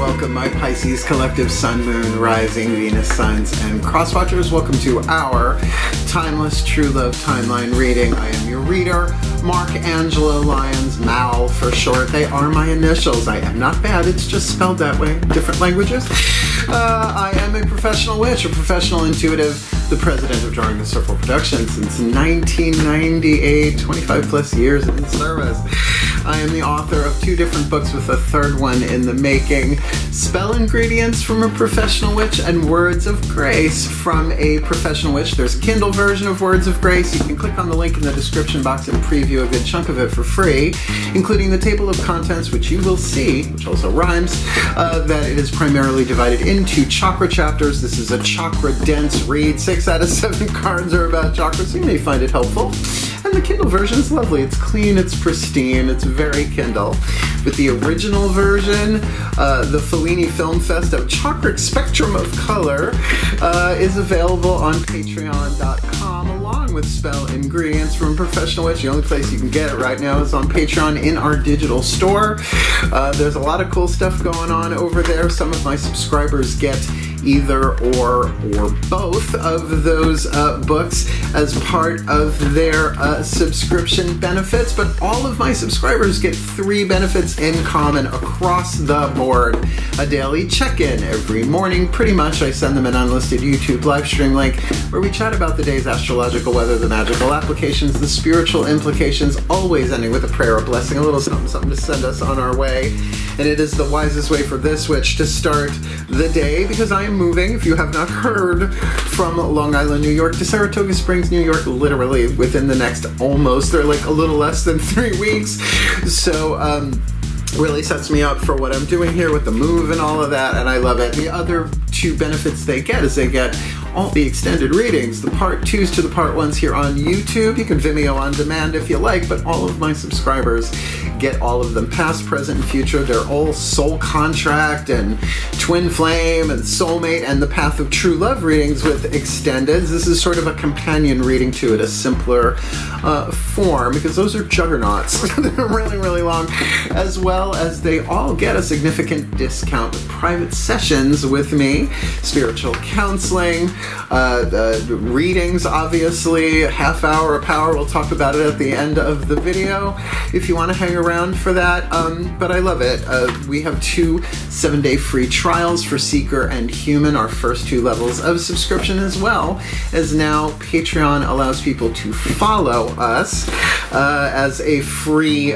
welcome my Pisces collective Sun, Moon, Rising, Venus signs, and crosswatchers. Welcome to our Timeless True Love Timeline reading. I am your reader, Mark, Angelo, Lyons, Mal for short. They are my initials. I am not bad, it's just spelled that way. Different languages. I am a professional witch, a professional intuitive, the president of Drawing the Circle Productions since 1998, 25 plus years in service. I am the author of 2 different books with a 3rd one in the making. Spell Ingredients from a Professional Witch and Words of Grace from a Professional Witch. There's a Kindle version of Words of Grace. You can click on the link in the description box and preview a good chunk of it for free, including the table of contents, which you will see, which also rhymes, that it is primarily divided into chakra chapters. This is a chakra-dense read. 6 out of 7 cards are about chakras, so you may find it helpful. And the Kindle version is lovely. It's clean, it's pristine, it's very Kindle. With the original version, the Fellini Film Fest of Chakra Spectrum of Color is available on Patreon.com, along with Spell Ingredients from Professional Witch. The only place you can get it right now is on Patreon in our digital store. There's a lot of cool stuff going on over there. Some of my subscribers get either or both of those books as part of their subscription benefits, but all of my subscribers get 3 benefits in common across the board. A daily check-in every morning, pretty much. I send them an unlisted YouTube live stream link where we chat about the day's astrological weather, the magical applications, the spiritual implications, always ending with a prayer, a blessing, a little something to send us on our way. And it is the wisest way for this witch to start the day, because I am moving, if you have not heard, from Long Island, New York to Saratoga Springs, New York, literally within the next almost, or like a little less than 3 weeks. So, really sets me up for what I'm doing here with the move and all of that, and I love it. The other 2 benefits they get is they get all the extended readings, the part 2s to the part 1s here on YouTube. You can Vimeo on demand if you like, but all of my subscribers get all of them, past, present, and future. They're all Soul Contract and Twin Flame and Soulmate and the Path of True Love readings with extendeds. This is sort of a companion reading to it, a simpler form, because those are juggernauts. They're really, really long, as well as they all get a significant discount with private sessions with me, spiritual counseling, readings, obviously, a half hour, a power. We'll talk about it at the end of the video if you want to hang around for that. But I love it. We have 2 7-day free trials for Seeker and Human, our first 2 levels of subscription, as well as now Patreon allows people to follow us as a free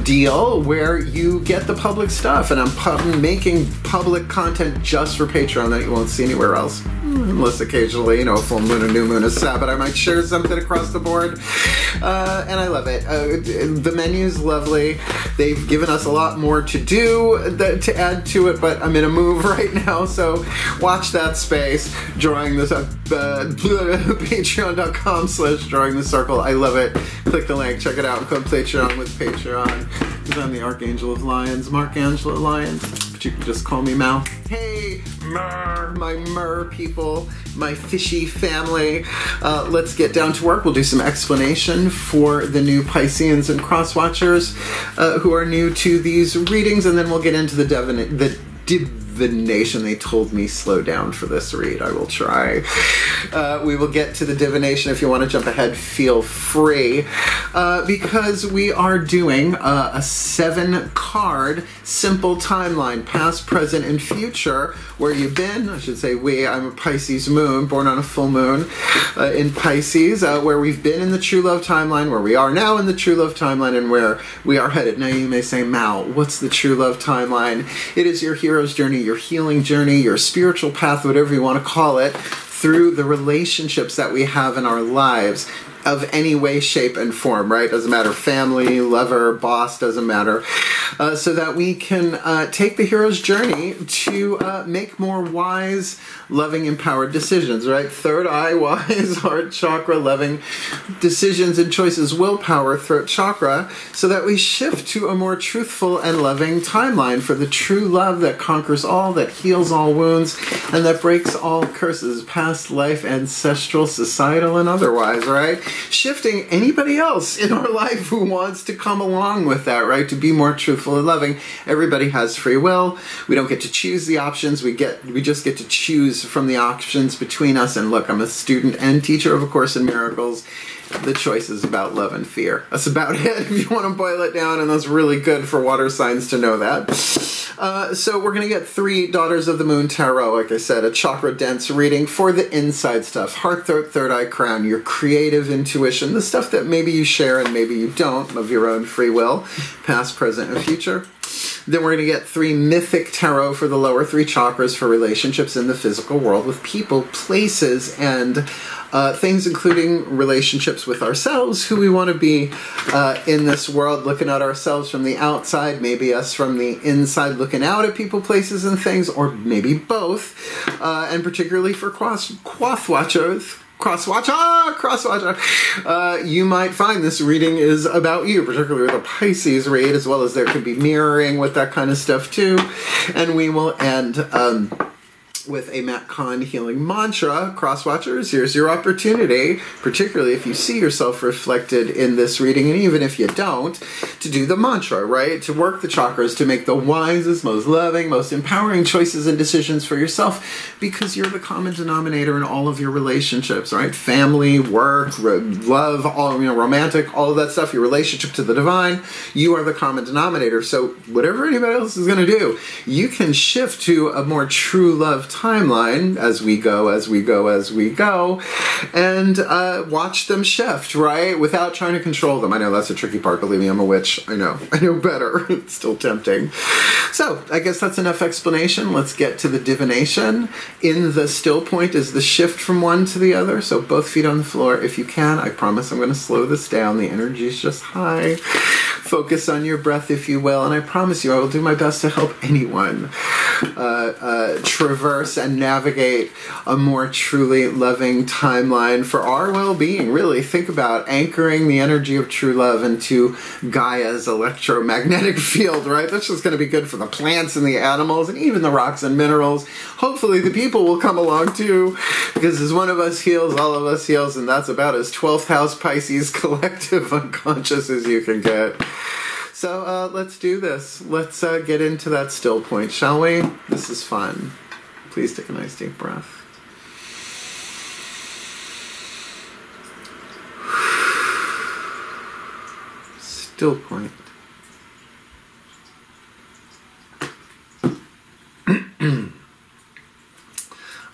deal where you get the public stuff, and I'm making public content just for Patreon that you won't see anywhere else. Unless occasionally, you know, a full moon, a new moon, a Sabbath, I might share something across the board. And I love it. The menu's lovely. They've given us a lot more to do to add to it, but I'm in a move right now, so watch that space. Drawing this up, patreon.com/drawing the circle. I love it. Click the link, check it out, code Patreon with Patreon. Because I'm the Archangel of Lyons, Mark Angelo Lyons, but you can just call me Mal. Hey, my mer people, my fishy family. Let's get down to work. We'll do some explanation for the new Pisceans and crosswatchers who are new to these readings, and then we'll get into the divination. They told me slow down for this read. I will try. We will get to the divination. If you want to jump ahead, feel free, because we are doing a 7-card simple timeline, past, present, and future. Where you've been, I should say we. I'm a Pisces moon, born on a full moon in Pisces, where we've been in the true love timeline, where we are now in the true love timeline, and where we are headed. Now you may say, Mal, what's the true love timeline? It is your hero's journey, your healing journey, your spiritual path, whatever you want to call it, through the relationships that we have in our lives, of any way, shape, and form, right? Doesn't matter, family, lover, boss, doesn't matter. So that we can take the hero's journey to make more wise, loving, empowered decisions, right? Third eye, wise, heart chakra, loving decisions and choices, willpower, throat chakra, so that we shift to a more truthful and loving timeline for the true love that conquers all, that heals all wounds, and that breaks all curses, past life, ancestral, societal, and otherwise, right? shifting anybody else in our life who wants to come along with that, right? To be more truthful and loving. Everybody has free will. We don't get to choose the options. We just get to choose from the options between us. And look, I'm a student and teacher of A Course in Miracles. The choice is about love and fear. That's about it, if you want to boil it down, and that's really good for water signs to know that. So we're going to get 3 Daughters of the Moon Tarot, like I said, a chakra-dense reading for the inside stuff. Heart, third eye, crown, your creative intuition, the stuff that maybe you share and maybe you don't, of your own free will, past, present, and future. Then we're going to get 3 mythic tarot for the lower 3 chakras for relationships in the physical world with people, places, and things including relationships with ourselves, who we want to be in this world, looking at ourselves from the outside, maybe us from the inside looking out at people, places, and things, or maybe both, and particularly for crosswatchers, you might find this reading is about you, particularly with a Pisces read, as well as there could be mirroring with that kind of stuff too. And we will end with a Matt Kahn healing mantra. Crosswatchers, here's your opportunity, particularly if you see yourself reflected in this reading, and even if you don't, to do the mantra, right? To work the chakras, to make the wisest, most loving, most empowering choices and decisions for yourself, because you're the common denominator in all of your relationships, right? Family, work, love, all, romantic, all of that stuff, your relationship to the divine, you are the common denominator. So whatever anybody else is going to do, you can shift to a more true love timeline as we go, and watch them shift, right? Without trying to control them. I know that's a tricky part. Believe me, I'm a witch. I know better. It's still tempting. So I guess that's enough explanation. Let's get to the divination. In the still point is the shift from one to the other. So both feet on the floor if you can. I promise I'm going to slow this down. The energy is just high. Focus on your breath, if you will, and I promise you I will do my best to help anyone traverse and navigate a more truly loving timeline for our well-being. Really think about anchoring the energy of true love into Gaia's electromagnetic field, right? That's just going to be good for the plants and the animals and even the rocks and minerals. Hopefully the people will come along too, because as one of us heals, all of us heals, and that's about as 12th house Pisces collective unconscious as you can get. So let's do this. Let's get into that still point, shall we? This is fun. Please take a nice deep breath. Still point.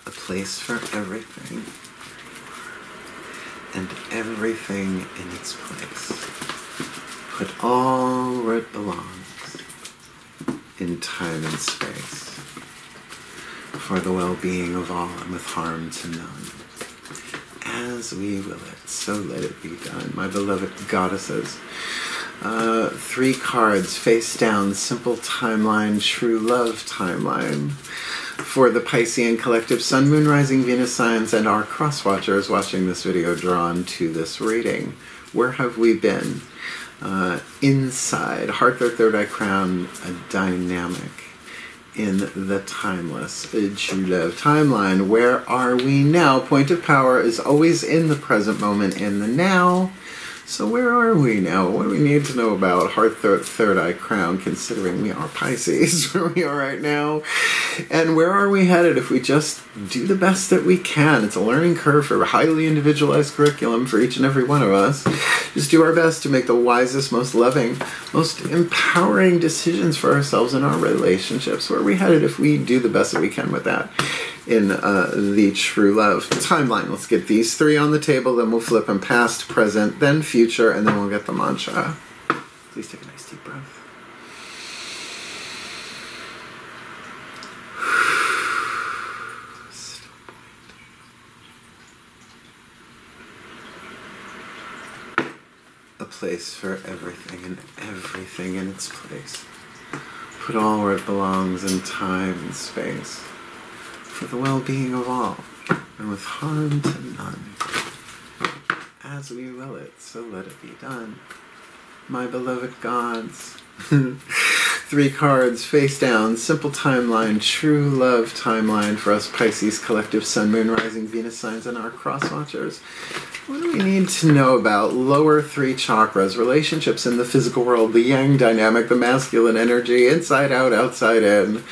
A place for everything, and everything in its place. Put all where it belongs, in time and space, for the well-being of all and with harm to none. As we will it, so let it be done. My beloved goddesses, 3 cards, face down, simple timeline, true love timeline, for the Piscean collective, Sun, Moon, Rising, Venus signs, and our cross-watchers watching this video drawn to this reading. Where have we been? Inside, heart, third eye, crown, a dynamic in the timeless true love timeline. Where are we now? Point of power is always in the present moment, in the now. So where are we now? What do we need to know about heart, third eye, crown, considering we are Pisces, where we are right now? And where are we headed if we just do the best that we can? It's a learning curve for a highly individualized curriculum for each and every one of us. Just do our best to make the wisest, most loving, most empowering decisions for ourselves and our relationships. Where are we headed if we do the best that we can with that in the true love timeline? Let's get these 3 on the table, then we'll flip them past, present, then future, and then we'll get the mantra. Please take a nice deep breath. A place for everything and everything in its place. Put all where it belongs in time and space, for the well-being of all, and with harm to none. As we will it, so let it be done. My beloved gods, 3 cards face down, simple timeline, true love timeline for us Pisces collective sun, moon, rising, Venus signs and our cross watchers. What do we need to know about lower 3 chakras, relationships in the physical world, the yang dynamic, the masculine energy, inside out, outside in,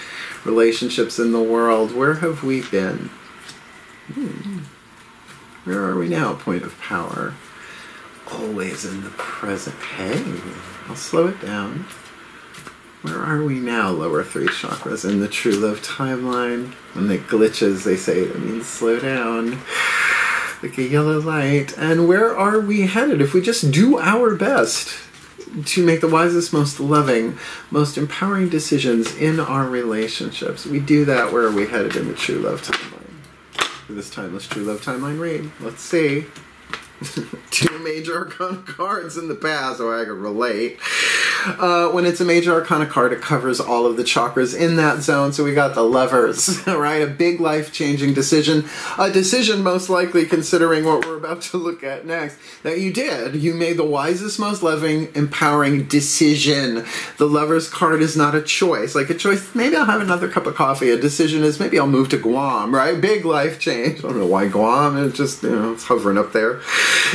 relationships in the world? Where have we been? Where are we now? Point of power. Always in the present. Hey, I'll slow it down. Where are we now? Lower 3 chakras in the true love timeline. When it glitches, they say it means slow down. Like a yellow light. And where are we headed if we just do our best to make the wisest, most loving, most empowering decisions in our relationships? We do that. Where are we headed in the true love timeline? For this timeless true love timeline read. Let's see. 2 major arcana cards in the past, so I can relate. When it's a major arcana card, it covers all of the chakras in that zone. So we got the Lovers, right? A big life-changing decision. A decision most likely, considering what we're about to look at next, that you did. You made the wisest, most loving, empowering decision. The Lovers card is not a choice. Like a choice, maybe I'll have another cup of coffee. A decision is maybe I'll move to Guam, right? Big life change. I don't know why Guam. It's just, it's hovering up there.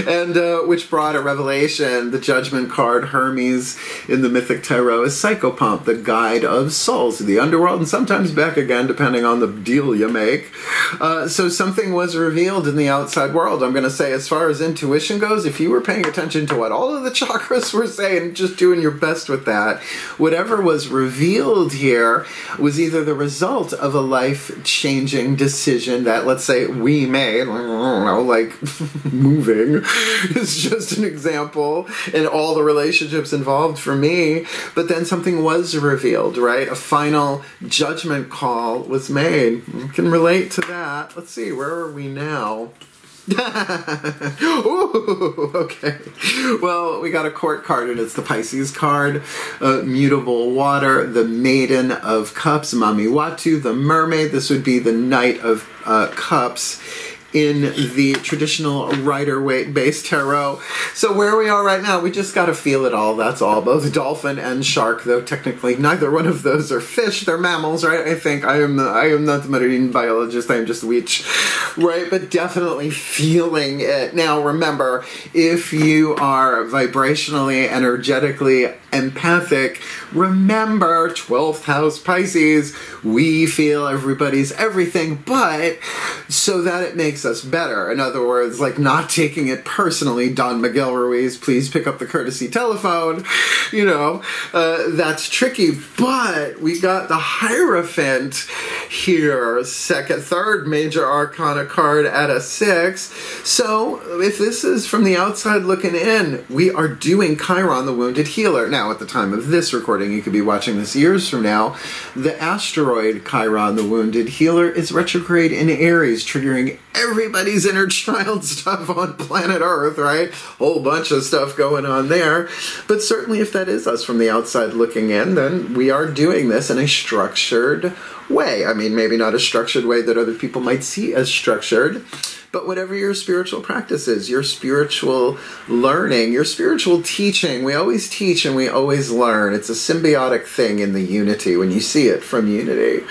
And which brought a revelation. The Judgment card, Hermes in the Mythic Tarot, is Psychopomp, the guide of souls to the underworld and sometimes back again, depending on the deal you make. So something was revealed in the outside world. I'm going to say, as far as intuition goes, if you were paying attention to what all of the chakras were saying, just doing your best with that, whatever was revealed here was either the result of a life-changing decision that, let's say, we made, I don't know, like moving is just an example, and all the relationships involved for me, but then something was revealed, right? A final judgment call was made. You can relate to that. Let's see, where are we now? Ooh, okay. Well, we got a court card, and it's the Pisces card. Mutable water, the Maiden of Cups, Mami Watu, the Mermaid. This would be the Knight of Cups in the traditional Rider-Waite-based tarot. So where we are right now, we just got to feel it all, that's all. Both dolphin and shark, though technically neither one of those are fish, they're mammals, right? I think I am not the marine biologist, I am just a witch, right? But definitely feeling it. Now remember, if you are vibrationally, energetically empathic, remember, 12th house Pisces, we feel everybody's everything, but so that it makes us better. In other words, like not taking it personally. Don Miguel Ruiz, please pick up the courtesy telephone. That's tricky, but we got the Hierophant here, third major arcana card at a 6. So if this is from the outside looking in, we are doing Chiron, the Wounded Healer. Now, at the time of this recording, you could be watching this years from now, the asteroid Chiron, the Wounded Healer, is retrograde in Aries, triggering everybody's inner child stuff on planet Earth, right? Whole bunch of stuff going on there. But certainly if that is us from the outside looking in, then we are doing this in a structured way. I mean, maybe not a structured way that other people might see as structured, but whatever your spiritual practice is, your spiritual learning, your spiritual teaching, we always teach and we always learn. It's a symbiotic thing in the unity when you see it from unity.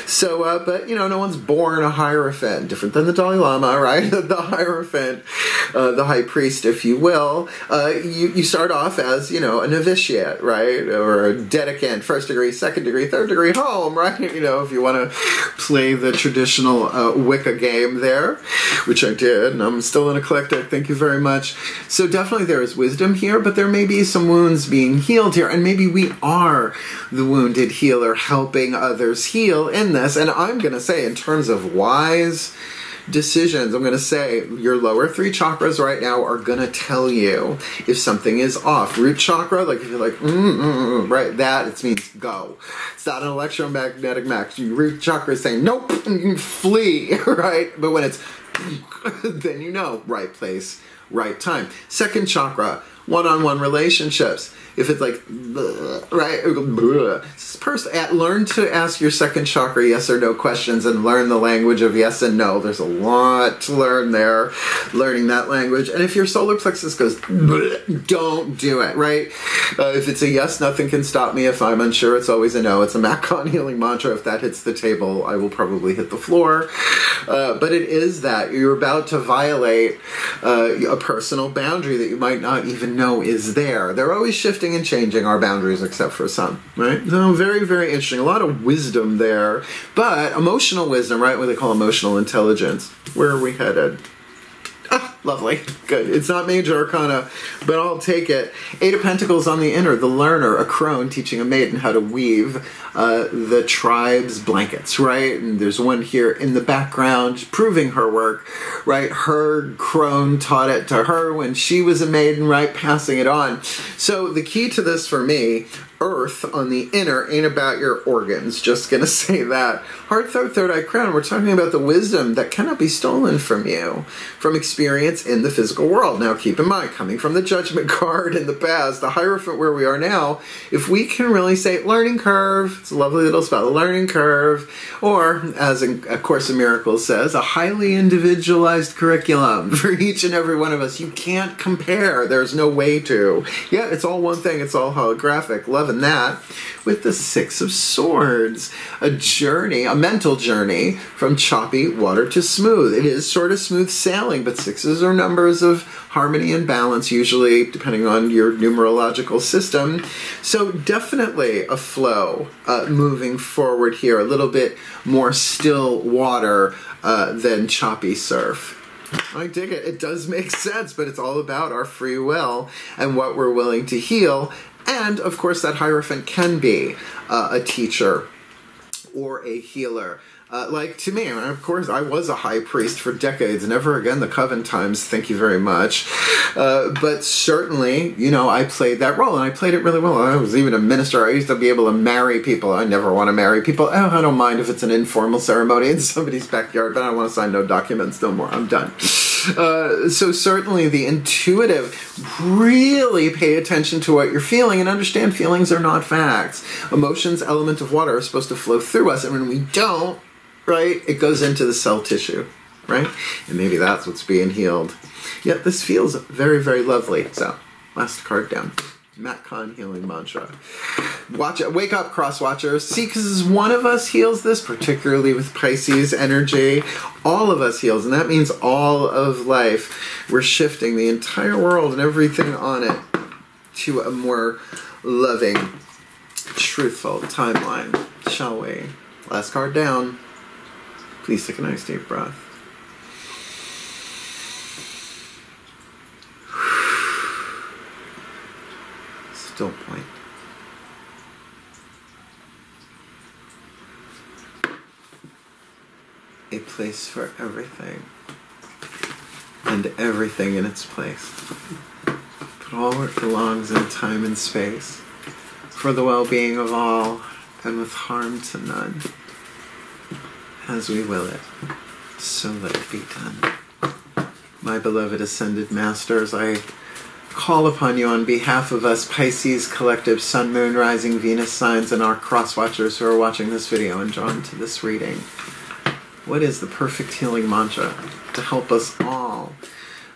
So, but, no one's born a Hierophant, different than the Dalai Lama, right? The Hierophant, the high priest, if you will. You start off as, a novitiate, right? Or a dedicant, 1st degree, 2nd degree, 3rd degree, home, right? If you want to play the traditional Wicca game there, which I did, and I'm still an eclectic, thank you very much. So definitely there is wisdom here, but there may be some wounds being healed here, and maybe we are the wounded healer helping others heal in this. And I'm going to say, in terms of wise decisions, I'm going to say your lower 3 chakras right now are going to tell you if something is off. Root chakra, like if you're like, right, that, it means go. It's not an electromagnetic match. Your root chakra is saying, nope, flee, right? But when it's then right place, right time. 2nd chakra, one-on-one relationships. If it's like, right, learn to ask your second chakra yes or no questions and learn the language of yes and no. There's a lot to learn there, learning that language. And if your solar plexus goes, don't do it, right? If it's a yes, nothing can stop me. If I'm unsure, it's always a no. It's a Macon healing mantra. If that hits the table, I will probably hit the floor. But it is that you're about to violate a personal boundary that you might not even know is there. They're always shifting and changing our boundaries except for some, right? So very, very interesting. A lot of wisdom there, but emotional wisdom, right? What they call emotional intelligence. Where are we headed? Ah, lovely. Good. It's not major arcana, but I'll take it. Eight of Pentacles on the inner, the learner, a crone teaching a maiden how to weave the tribe's blankets, right? And there's one here in the background proving her work, right? Her crone taught it to her when she was a maiden, right? Passing it on. So the key to this for me, Earth on the inner ain't about your organs. Just gonna say that. Heart, third eye, crown. We're talking about the wisdom that cannot be stolen from you, from experience in the physical world. Now, keep in mind, coming from the Judgment card in the past, the Hierophant where we are now, if we can really say learning curve, it's a lovely little spell, learning curve, or as A Course in Miracles says, a highly individualized curriculum for each and every one of us. You can't compare. There's no way to. Yeah, it's all one thing. It's all holographic. Loving that. With the Six of Swords, a journey, a mental journey from choppy water to smooth. It is sort of smooth sailing, but sixes are numbers of harmony and balance, usually depending on your numerological system. So definitely a flow moving forward here, a little bit more still water than choppy surf. I dig it. It does make sense, but it's all about our free will and what we're willing to heal. And, of course, that Hierophant can be a teacher or a healer. Like to me, of course, I was a high priest for decades. Never again the Coven times, thank you very much. But certainly, you know, I played that role, and I played it really well. I was even a minister. I used to be able to marry people. I never want to marry people. Oh, I don't mind if it's an informal ceremony in somebody's backyard, but I don't want to sign no documents no more. I'm done. So certainly the intuitive, really pay attention to what you're feeling and understand feelings are not facts. Emotions, element of water, are supposed to flow through us, and when we don't, right, it goes into the cell tissue, right? And maybe that's what's being healed. Yet this feels very, very lovely. So, last card down. Macon healing mantra. Watch it. Wake up, cross watchers. See, because one of us heals this, particularly with Pisces energy. All of us heals, and that means all of life. We're shifting the entire world and everything on it to a more loving, truthful timeline, shall we? Last card down. Please take a nice deep breath. Still point. A place for everything, and everything in its place. Put all where it belongs in time and space, for the well-being of all, and with harm to none. As we will it, so let it be done. My beloved Ascended Masters, I call upon you on behalf of us Pisces collective Sun, Moon, Rising, Venus signs and our cross-watchers who are watching this video and drawn to this reading. What is the perfect healing mantra to help us all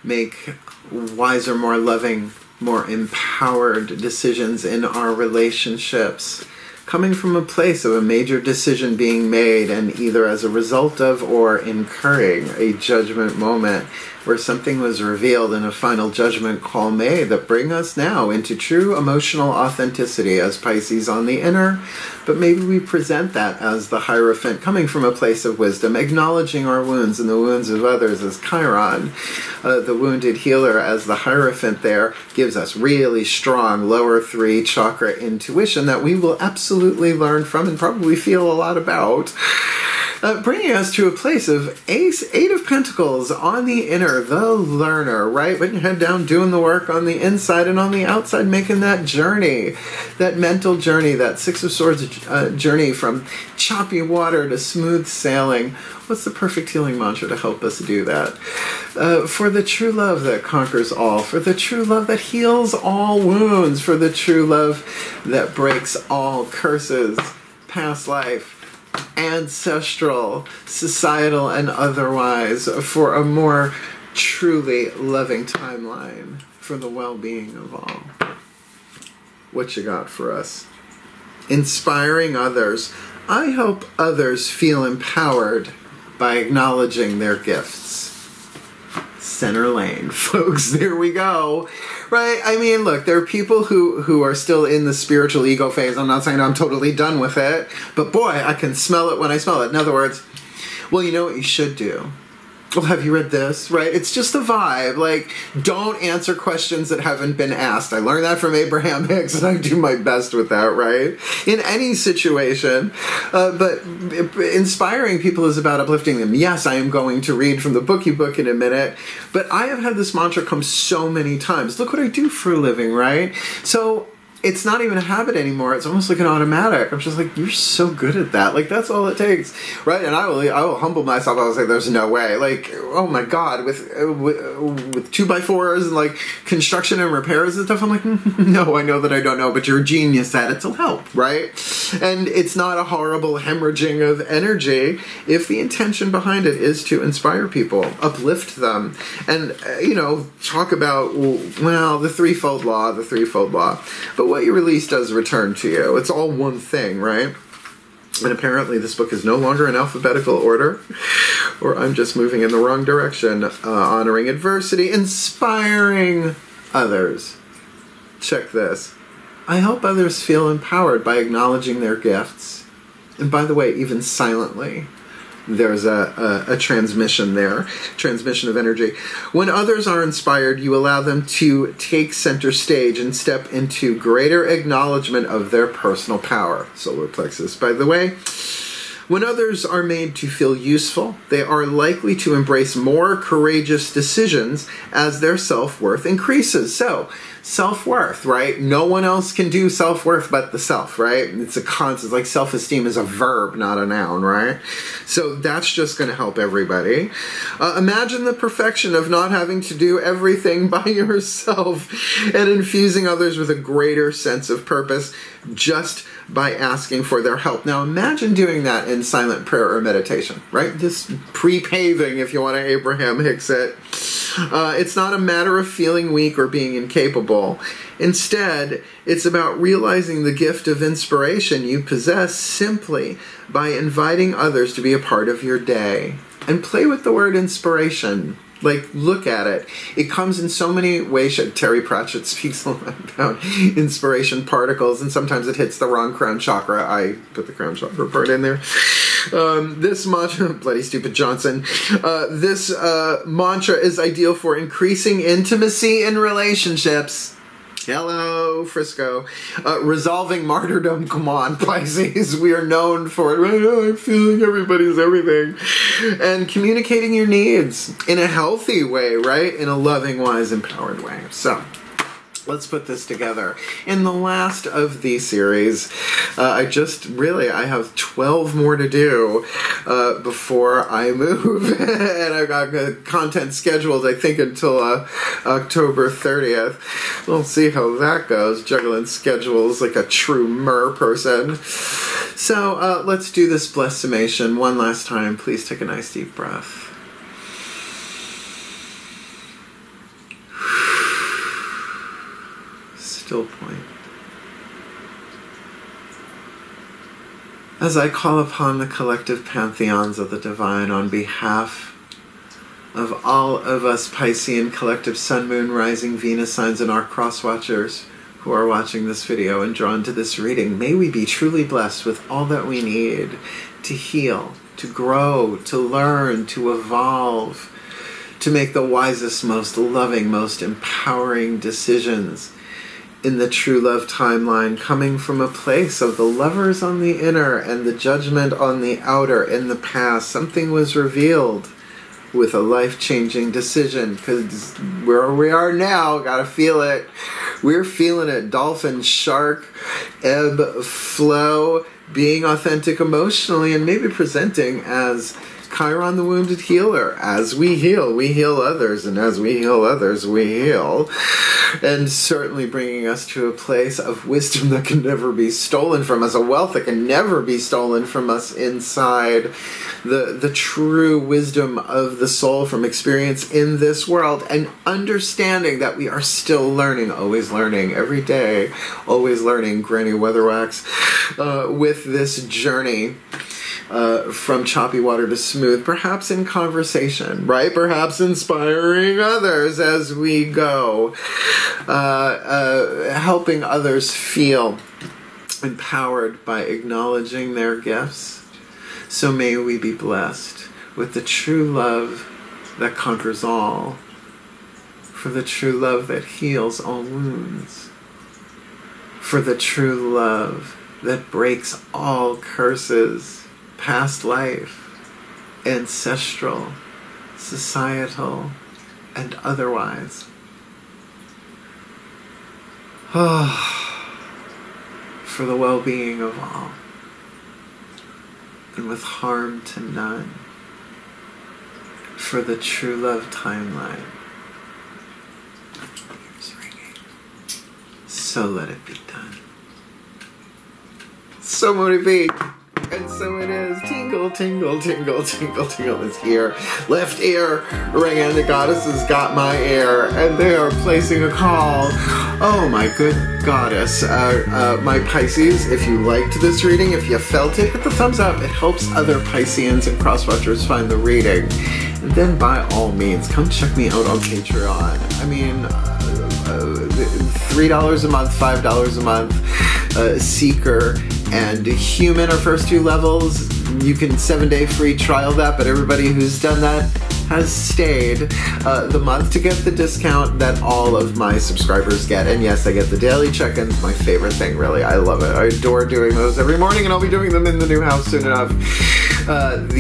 make wiser, more loving, more empowered decisions in our relationships, coming from a place of a major decision being made and either as a result of or incurring a judgment moment where something was revealed and a final judgment call made that bring us now into true emotional authenticity as Pisces on the inner, but maybe we present that as the Hierophant coming from a place of wisdom, acknowledging our wounds and the wounds of others as Chiron, the wounded healer as the Hierophant there, gives us really strong lower 3 chakra intuition that we will absolutely learn from and probably feel a lot about. bringing us to a place of Eight of Pentacles on the inner, the learner, right? Putting your head down, doing the work on the inside and on the outside, making that journey, that mental journey, that Six of Swords journey from choppy water to smooth sailing. What's the perfect healing mantra to help us do that? For the true love that conquers all, for the true love that heals all wounds, for the true love that breaks all curses, past life, ancestral, societal, and otherwise, for a more truly loving timeline, for the well-being of all. What you got for us? Inspiring others. I hope others feel empowered by acknowledging their gifts. Center lane, folks. There we go. Right? I mean, look, there are people who are still in the spiritual ego phase. I'm not saying I'm totally done with it, but boy, I can smell it when I smell it. In other words, well, you know what you should do? Well, have you read this? Right? It's just a vibe. Like, don't answer questions that haven't been asked. I learned that from Abraham Hicks, and I do my best with that, right? In any situation. But inspiring people is about uplifting them. Yes, I am going to read from the bookie book in a minute, but I have had this mantra come so many times. Look what I do for a living, right? So it's not even a habit anymore. It's almost like an automatic. I'm just like, you're so good at that. Like, that's all it takes, right? And I will humble myself. I will say, there's no way. Like, oh my God, with 2x4s and like construction and repairs and stuff, I'm like, no, I know that I don't know, but you're a genius at it. So help, right? And it's not a horrible hemorrhaging of energy if the intention behind it is to inspire people, uplift them, and talk about, well, the threefold law. But what you release does return to you. It's all one thing, right? And apparently this book is no longer in alphabetical order, or I'm just moving in the wrong direction. Honoring adversity, inspiring others. Check this. I hope others feel empowered by acknowledging their gifts. And by the way, even silently, there's a transmission there, transmission of energy. When others are inspired, you allow them to take center stage and step into greater acknowledgement of their personal power. Solar plexus, by the way. When others are made to feel useful, they are likely to embrace more courageous decisions as their self-worth increases. So, self-worth, right? No one else can do self-worth but the self, right? It's a concept, like self-esteem is a verb, not a noun, right? So that's just going to help everybody. Imagine the perfection of not having to do everything by yourself and infusing others with a greater sense of purpose just by asking for their help. Now imagine doing that in silent prayer or meditation, right? This pre-paving, if you want to Abraham Hicks it. It's not a matter of feeling weak or being incapable. Instead, it's about realizing the gift of inspiration you possess simply by inviting others to be a part of your day. And play with the word inspiration. Like, look at it. It comes in so many ways. Terry Pratchett speaks a lot about inspiration particles, and sometimes it hits the wrong crown chakra. I put the crown chakra part in there. This mantra, bloody stupid Johnson, this mantra is ideal for increasing intimacy in relationships. Hello, Frisco. Resolving martyrdom. Come on, Pisces. We are known for it. Right? I'm feeling everybody's everything. And communicating your needs in a healthy way, right? In a loving, wise, empowered way. So, let's put this together. In the last of the series, I have 12 more to do before I move. And I've got content scheduled, I think, until October 30th. We'll see how that goes. Juggling schedules like a true mer person. So let's do this blessed summation one last time. Please take a nice deep breath. Still point. As I call upon the collective pantheons of the divine on behalf of all of us Piscean collective sun, moon, rising, Venus signs and our cross watchers who are watching this video and drawn to this reading, may we be truly blessed with all that we need to heal, to grow, to learn, to evolve, to make the wisest, most loving, most empowering decisions in the true love timeline, coming from a place of the lovers on the inner and the judgment on the outer. In the past, something was revealed with a life-changing decision, because where we are now, gotta feel it. We're feeling it. Dolphin, shark, ebb, flow, being authentic emotionally, and maybe presenting as Chiron, the wounded healer. As we heal others, and as we heal others, we heal. And certainly bringing us to a place of wisdom that can never be stolen from us, a wealth that can never be stolen from us inside. The true wisdom of the soul from experience in this world, and understanding that we are still learning, always learning, every day, always learning, Granny Weatherwax, with this journey. From choppy water to smooth, perhaps in conversation, right? Perhaps inspiring others as we go, helping others feel empowered by acknowledging their gifts. So may we be blessed with the true love that conquers all, for the true love that heals all wounds, for the true love that breaks all curses, past life, ancestral, societal, and otherwise. For the well-being of all, and with harm to none, for the true love timeline. It's ringing. So let it be done. So mote it be. And so it is. Tingle, tingle, tingle, tingle, tingle is here. Left ear ringing. The goddess has got my ear, and they are placing a call. Oh my good goddess. My Pisces, if you liked this reading, if you felt it, hit the thumbs up. It helps other Pisceans and crosswatchers find the reading. And then by all means, come check me out on Patreon. I mean, $3 a month, $5 a month, Seeker and Human are first two levels. You can 7-day free trial that, but everybody who's done that has stayed the month to get the discount that all of my subscribers get. And yes, I get the daily check-ins, my favorite thing, really. I love it. I adore doing those every morning, and I'll be doing them in the new house soon enough.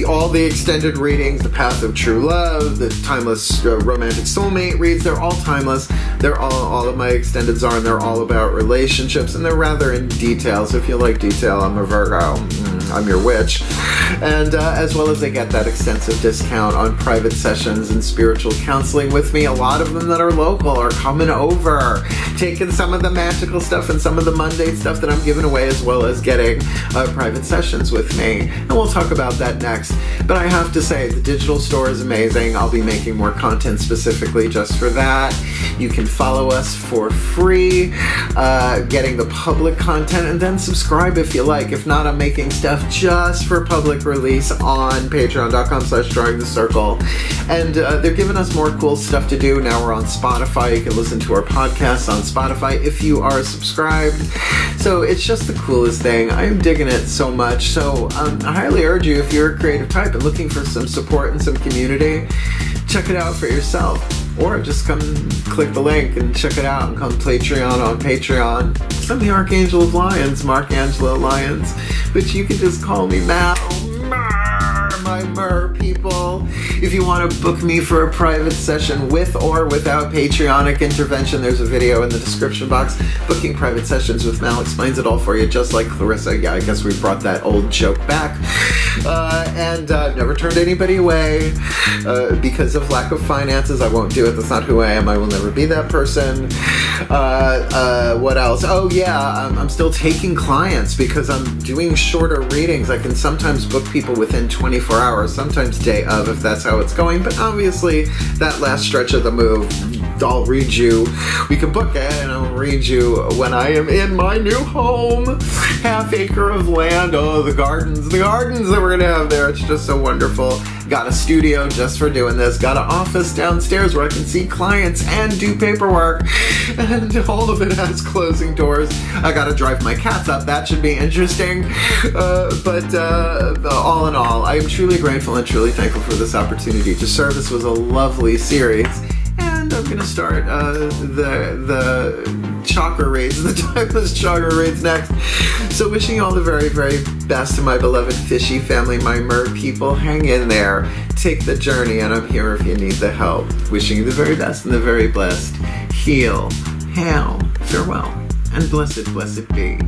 All the extended readings, the Path of True Love, the Timeless Romantic Soulmate reads, they're all timeless. They're all of my extendeds are, and they're all about relationships, and they're rather in detail. So if you like detail, I'm a Virgo. I'm your witch. And as well as they get that extensive discount on private sessions and spiritual counseling with me. A lot of them that are local are coming over, taking some of the magical stuff and some of the mundane stuff that I'm giving away, as well as getting private sessions with me. And we'll talk about that next. But I have to say, the digital store is amazing. I'll be making more content specifically just for that. You can follow us for free, getting the public content, and then subscribe if you like. If not, I'm making stuff just for public release on patreon.com/drawingthecircle. And they're giving us more cool stuff to do. Now we're on Spotify. You can listen to our podcasts on Spotify if you are subscribed. So it's just the coolest thing. I'm digging it so much. So I highly urge you, if you're a creative type and looking for some support and some community, check it out for yourself. Or just come click the link and check it out and come Patreon on Patreon. I'm the Archangel of Lyons, Mark Angelo Lyons, but you can just call me Mal. My mer people. If you want to book me for a private session with or without Patreonic intervention, there's a video in the description box. Booking private sessions with Mal explains it all for you, just like Clarissa. Yeah, I guess we brought that old joke back. And I've never turned anybody away because of lack of finances. I won't do it. That's not who I am. I will never be that person. What else? Oh yeah, I'm still taking clients because I'm doing shorter readings. I can sometimes book people within 24 hours, sometimes day of, if that's how it's going. But obviously, that last stretch of the move, I'll read you. We can book it, and I'll read you when I am in my new home. Half acre of land. Oh, the gardens that we're gonna have there. It's just so wonderful. Got a studio just for doing this. Got an office downstairs where I can see clients and do paperwork. And all of it has closing doors. I gotta drive my cats up. That should be interesting. But all in all, I am truly grateful and truly thankful for this opportunity to serve. This was a lovely series. And And I'm gonna start the chakra raids, the timeless chakra raids next. So wishing you all the very, very best to my beloved fishy family, my mer people. Hang in there, take the journey, and I'm here if you need the help. Wishing you the very best and the very blessed. Heal, hail, farewell, and blessed, blessed be.